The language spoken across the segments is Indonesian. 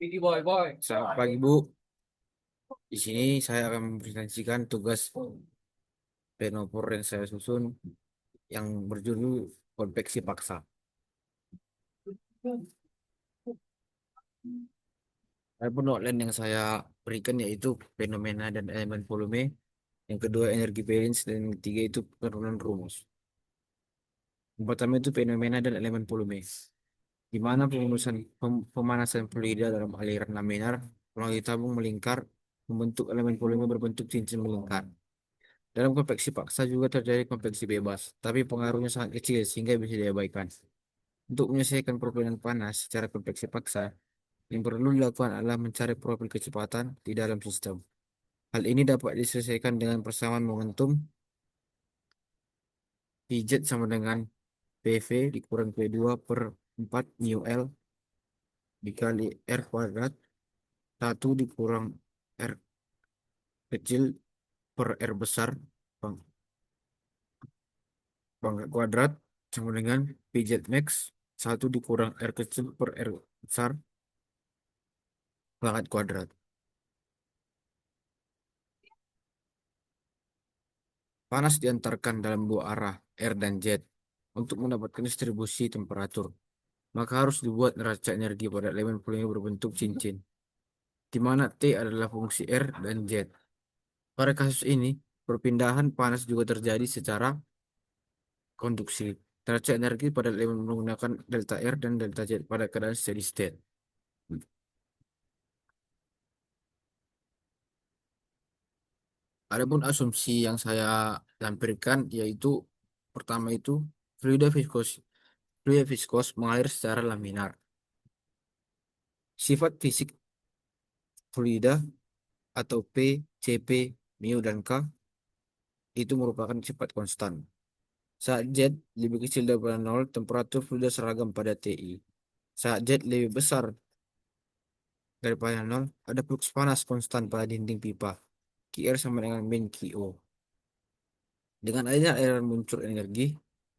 Selamat pagi, Bu. Di sini saya akan mempresentasikan tugas penopor yang saya susun yang berjudul konveksi paksa. Adapun outline yang saya berikan yaitu fenomena dan elemen volume, yang kedua energi balance, dan yang ketiga itu penurunan rumus. Yang pertama itu fenomena dan elemen volume, di mana pemanasan fluida dalam aliran laminar melalui tabung melingkar membentuk elemen volume berbentuk cincin melingkar. Dalam konveksi paksa juga terjadi konveksi bebas, tapi pengaruhnya sangat kecil sehingga bisa diabaikan. Untuk menyelesaikan problem panas secara konveksi paksa, yang perlu dilakukan adalah mencari profil kecepatan di dalam sistem. Hal ini dapat diselesaikan dengan persamaan momentum Pz sama dengan PV dikurang P2 per 4 mu L dikali R kuadrat 1 dikurang R kecil per R besar pangkat kuadrat sama dengan PZ max 1 dikurang R kecil per R besar pangkat kuadrat. Panas diantarkan dalam dua arah, R dan Z, untuk mendapatkan distribusi temperatur. Maka harus dibuat neraca energi pada elemen volume berbentuk cincin, di mana T adalah fungsi R dan Z. Pada kasus ini, perpindahan panas juga terjadi secara konduksi. Neraca energi pada elemen menggunakan delta R dan delta Z pada keadaan steady state. Adapun asumsi yang saya lampirkan yaitu pertama itu fluida viskos. Fluida viskos mengalir secara laminar. Sifat fisik fluida atau P, Cp, mu, dan K itu merupakan sifat konstan. Saat Z lebih kecil daripada 0, temperatur fluida seragam pada Ti. Saat Z lebih besar daripada 0, ada flux panas konstan pada dinding pipa. Qr sama dengan min Qo. Dengan adanya aliran muncul energi,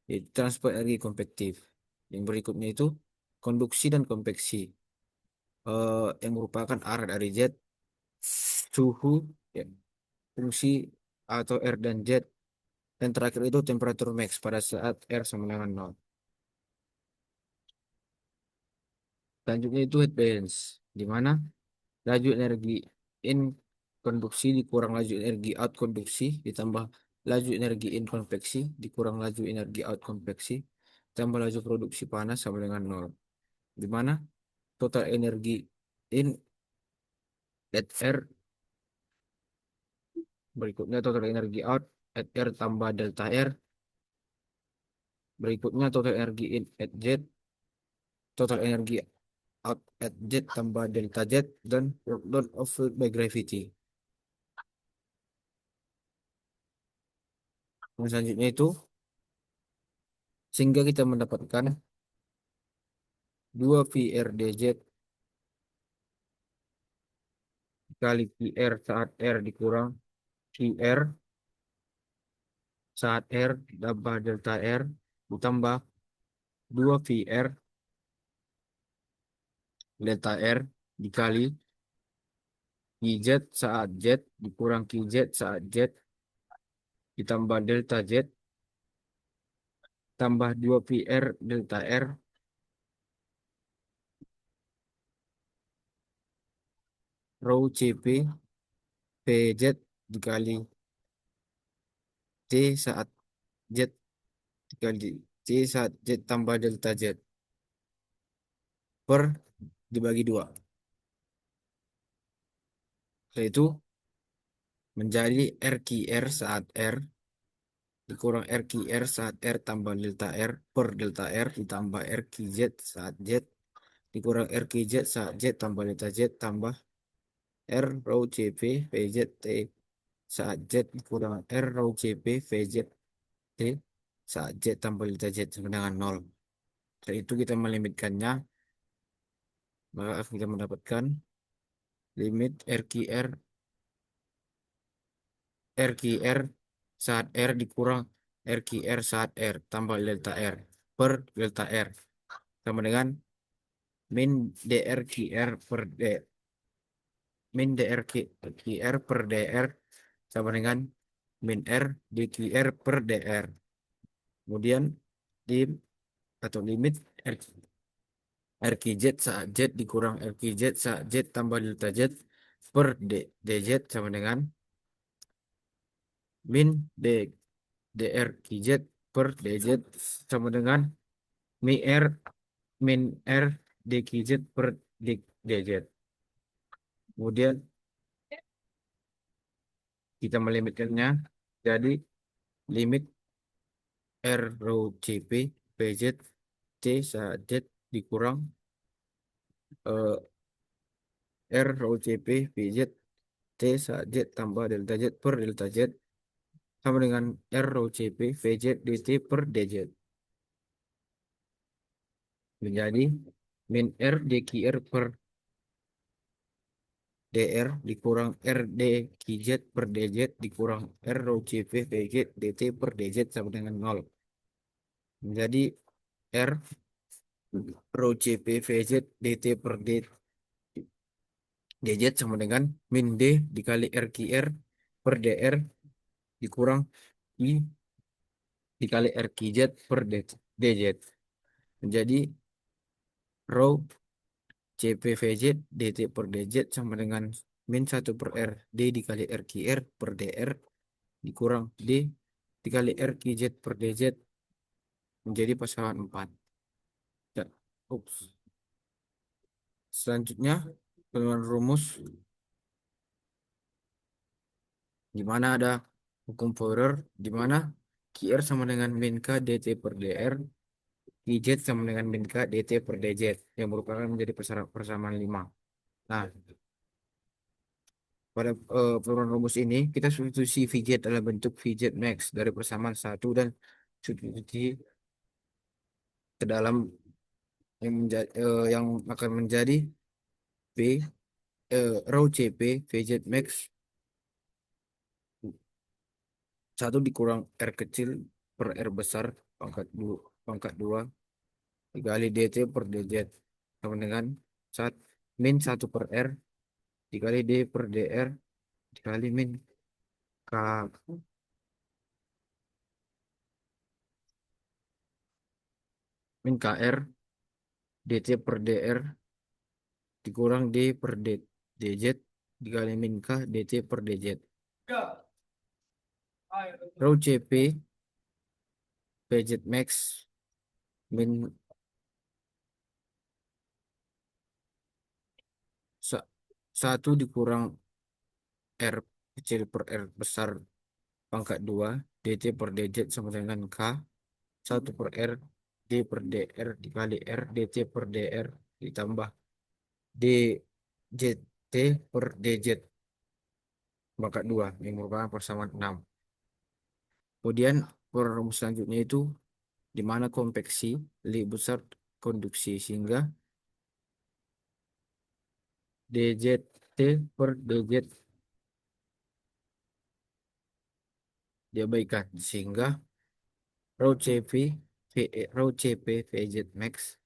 yaitu transfer energi konvektif. Yang berikutnya itu konduksi dan konveksi, yang merupakan arah dari Z, suhu, ya, fungsi atau R dan Z. Dan terakhir itu temperatur max pada saat R sama dengan 0. Selanjutnya itu heat balance, di mana laju energi in konduksi dikurang laju energi out konduksi ditambah laju energi in konveksi dikurang laju energi out konveksi tambah laju produksi panas sama dengan 0. Di mana total energi in at R berikutnya total energi out at R tambah delta R berikutnya total energi in at Z total energi out at Z tambah delta Z dan work done of fluid by gravity. Yang selanjutnya itu sehingga kita mendapatkan 2 VR dz kali QR saat R dikurang QR saat R tambah delta R ditambah 2 VR delta R dikali QZ saat Z dikurang QZ saat Z ditambah delta Z tambah 2 VR delta R rho CP PZ dikali T saat Z dikali T saat Z tambah delta Z per dibagi 2, yaitu menjadi RQR saat R dikurang RQR saat R tambah delta R per delta R ditambah RQZ saat Z dikurang RQZ saat Z tambah delta Z tambah R rho CP VZ T saat Z dikurang R rho CP VZ T saat Z tambah delta Z sama dengan 0. Setelah itu kita melimitkannya, maka kita mendapatkan limit RQR saat R dikurang RQR saat R tambah delta R per delta R sama dengan min dr qr per d min dr qr per dr sama dengan min r dqr per dr. Kemudian lim atau limit r, rqz saat z dikurang rqz saat z tambah delta z per dz sama dengan min d dr qz per dz sama dengan mi r min r dqz per dz. Kemudian kita melimitkannya jadi limit r rho cp pz t saat z dikurang r rho cp pz t saat z tambah delta z per delta z sama dengan r rho cp pz dt per dz menjadi min r dqr per dr dikurang r dqz per dz dikurang r rho cp pz dt per dz sama dengan 0. Menjadi r rho cp pz dt per dz sama dengan min d dikali rqr per dr dikurang i dikali rqz per dz menjadi rho cpvz dt per dz sama dengan min 1 per r d dikali rqr per dr dikurang d dikali rqz per dz menjadi pasangan 4. Ya, ups. Selanjutnya penemuan rumus di mana ada hukum Fourier di mana qr sama dengan min k dt per dr, qz sama dengan min k dt per dz yang merupakan menjadi persamaan 5. Nah, pada penemuan rumus ini kita substitusi Vz dalam bentuk Vz max dari persamaan 1 dan substitusi ke dalam yang akan menjadi P rho Cp Vz max 1 dikurang R kecil per R besar pangkat 2 dikali dt per dz sama dengan min 1 per R dikali d per dr dikali min k kr dt per dr dikurang d per dz dikali min k dt per dz. Rho Cp Pz max min 1 dikurang R kecil per R besar pangkat 2 dt per dz sama dengan k 1 per R d per dr dikali R dt per dr ditambah dzt per dz pangkat 2 yang merupakan persamaan 6. Kemudian rumus selanjutnya itu di mana konveksi lebih besar konduksi sehingga dzt per dz diabaikan sehingga rho cp rho cp vz max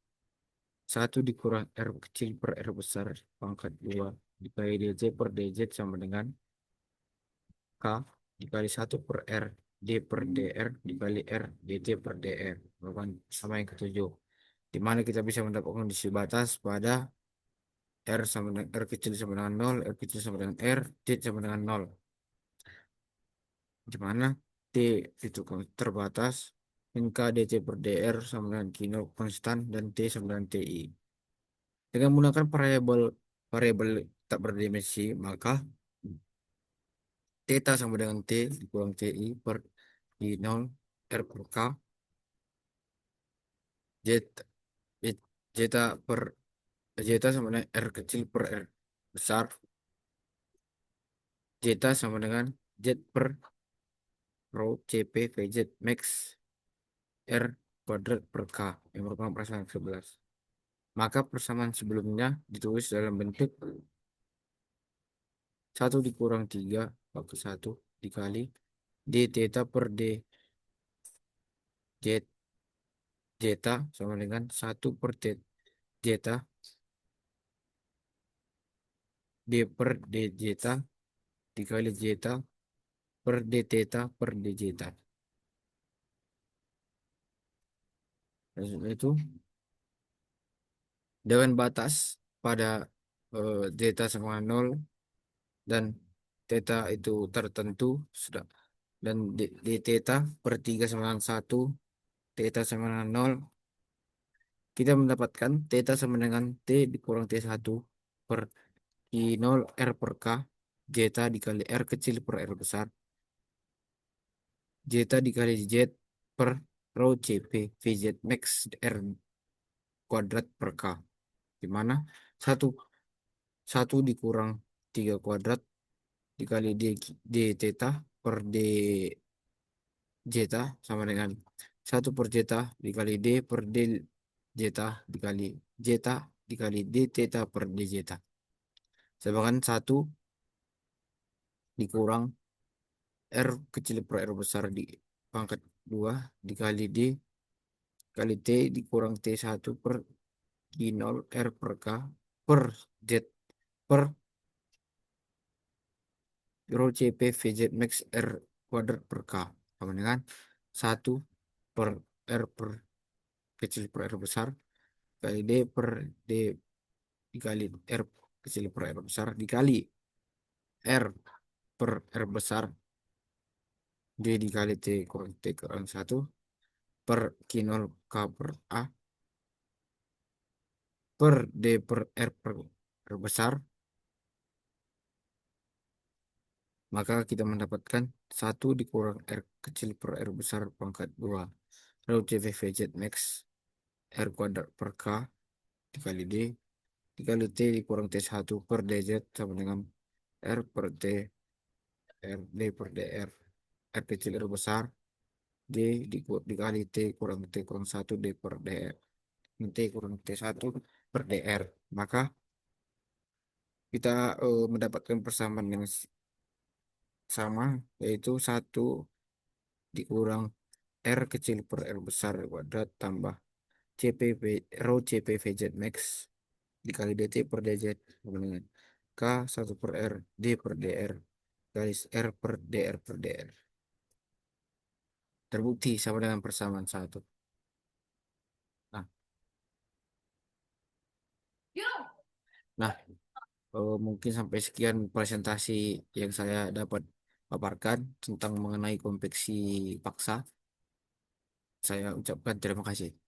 1 dikurang r kecil per r besar pangkat 2 dikali dz per dz sama dengan k dikali 1 per r d per dr dikali r dt per dr merupakan sama yang ketujuh di mana kita bisa mendapatkan kondisi batas pada r sama dengan r kecil sama dengan 0 r kecil sama dengan r d sama dengan 0 di mana t itu terbatas min k dt per dr sama dengan kino konstan dan t sama dengan ti dengan menggunakan variabel variabel tak berdimensi maka theta sama dengan T dikurang TI per I0 R per K Z zeta per zeta sama dengan R kecil per R besar zeta sama dengan Z per rho CP VZ max R kuadrat per K yang merupakan persamaan 11. Maka persamaan sebelumnya ditulis dalam bentuk 1 dikurang 3 bagi 1 dikali D theta per D Z zeta sama dengan 1 per zeta D per D zeta dikali zeta per D theta per D zeta. Maksudnya itu dengan batas pada zeta sama nol dan theta itu tertentu sudah, dan D theta per 3 sama dengan 1, theta sama dengan nol, kita mendapatkan theta sama dengan T dikurang T1 per I0 R per K, zeta dikali R kecil per R besar, zeta dikali Z per rho CP VZ max R kuadrat per K, di mana satu satu dikurang 3 kuadrat dikali D theta per D zeta sama dengan satu per zeta dikali D per D zeta dikali zeta dikali D theta per D zeta. Sedangkan satu dikurang R kecil per R besar di pangkat 2 dikali D kali T dikurang T1 per I0 R per K per Z per rho CP VZ max R kuadrat per K sama dengan satu per R per kecil per R besar kali D per D dikali R kecil per R besar dikali R per R besar D dikali T kurang T kurang satu per Q0 K per A per D per per R besar, maka kita mendapatkan satu dikurang R kecil per R besar pangkat 2 rho CVVZ max R kuadrat per K dikali D dikali T dikurang T1 per DZ sama dengan R per T R D per DR R kecil R besar D dikali T kurang T kurang satu D per DR T kurang T1 per DR, maka kita mendapatkan persamaan yang sama, yaitu satu dikurang R kecil per R besar kuadrat tambah CPV rho CPVZ max dikali DT per DZ sama dengan K 1 per R D per DR garis R per DR per DR. Terbukti sama dengan persamaan satu. Nah, nah, mungkin sampai sekian presentasi yang saya dapat paparkan tentang mengenai konveksi paksa. Saya ucapkan terima kasih.